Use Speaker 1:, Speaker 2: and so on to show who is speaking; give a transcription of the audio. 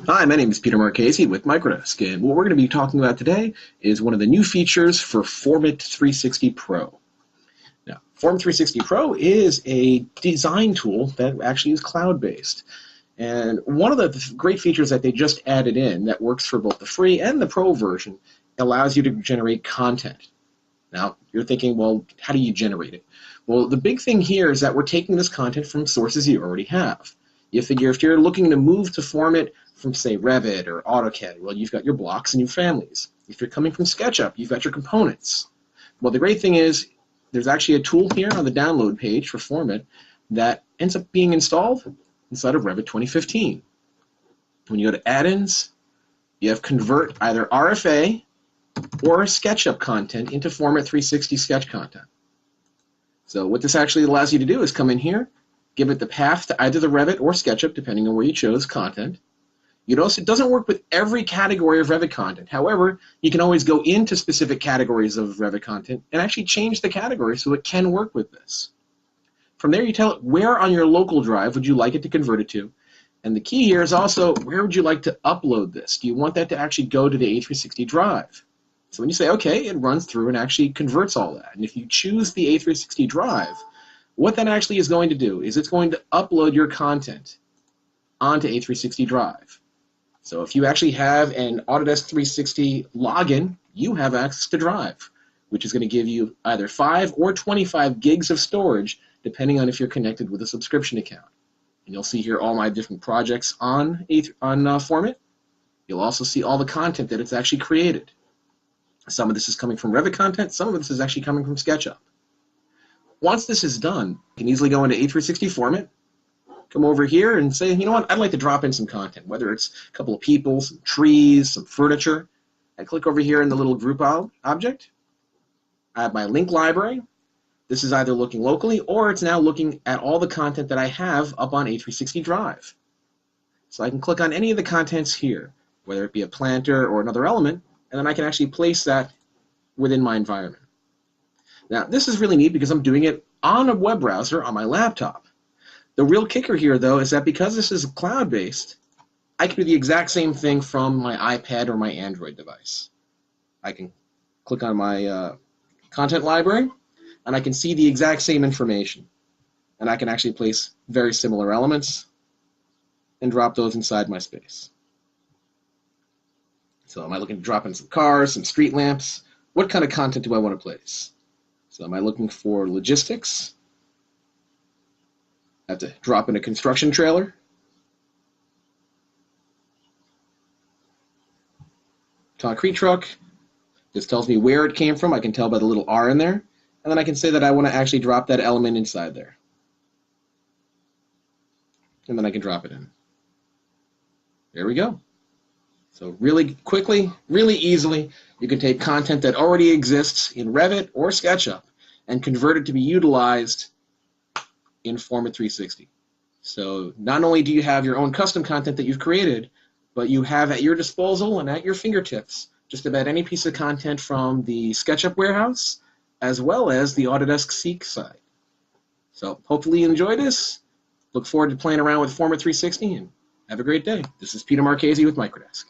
Speaker 1: Hi, my name is Peter Marchese with Microdesk, and what we're going to be talking about today is one of the new features for FormIt 360 Pro. Now, Form 360 Pro is a design tool that actually is cloud-based. And one of the great features that they just added in that works for both the free and the Pro version allows you to generate content. Now, you're thinking, well, how do you generate it? Well, the big thing here is that we're taking this content from sources you already have. You figure if you're looking to move to FormIt from, say, Revit or AutoCAD, well, you've got your blocks and your families. If you're coming from Sketchup, you've got your components. Well, the great thing is there's actually a tool here on the download page for FormIt that ends up being installed inside of Revit 2015. When you go to Add-ins, you have Convert either RFA or SketchUp content into FormIt 360 sketch content. So what this actually allows you to do is come in here, give it the path to either the Revit or SketchUp, depending on where you chose content. You notice it doesn't work with every category of Revit content. However, you can always go into specific categories of Revit content and actually change the category so it can work with this. From there, you tell it where on your local drive would you like it to convert it to. And the key here is also where would you like to upload this? Do you want that to actually go to the A360 drive? So when you say OK, it runs through and actually converts all that. And if you choose the A360 drive, what that actually is going to do is it's going to upload your content onto A360 drive. So if you actually have an Autodesk 360 login, you have access to Drive, which is going to give you either 5 or 25 gigs of storage, depending on if you're connected with a subscription account. And you'll see here all my different projects on FormIt. You'll also see all the content that it's actually created. Some of this is coming from Revit content, some of this is actually coming from SketchUp. Once this is done, you can easily go into A360 FormIt, come over here and say, you know what, I'd like to drop in some content, whether it's a couple of people, some trees, some furniture. I click over here in the little group object. I have my link library. This is either looking locally or it's now looking at all the content that I have up on A360 Drive. So I can click on any of the contents here, whether it be a planter or another element, and then I can actually place that within my environment. Now, this is really neat because I'm doing it on a web browser on my laptop. The real kicker here, though, is that because this is cloud-based, I can do the exact same thing from my iPad or my Android device. I can click on my content library, and I can see the exact same information. And I can actually place very similar elements and drop those inside my space. So am I looking to drop in some cars, some street lamps? What kind of content do I want to place? So am I looking for logistics? I have to drop in a construction trailer. Concrete truck. This tells me where it came from. I can tell by the little R in there. And then I can say that I want to actually drop that element inside there. And then I can drop it in. There we go. So really quickly, really easily, you can take content that already exists in Revit or SketchUp and convert it to be utilized in FormIt 360. So not only do you have your own custom content that you've created, but you have at your disposal and at your fingertips just about any piece of content from the SketchUp warehouse as well as the Autodesk Seek site. So hopefully you enjoy this. Look forward to playing around with FormIt 360 and have a great day. This is Peter Marchese with Microdesk.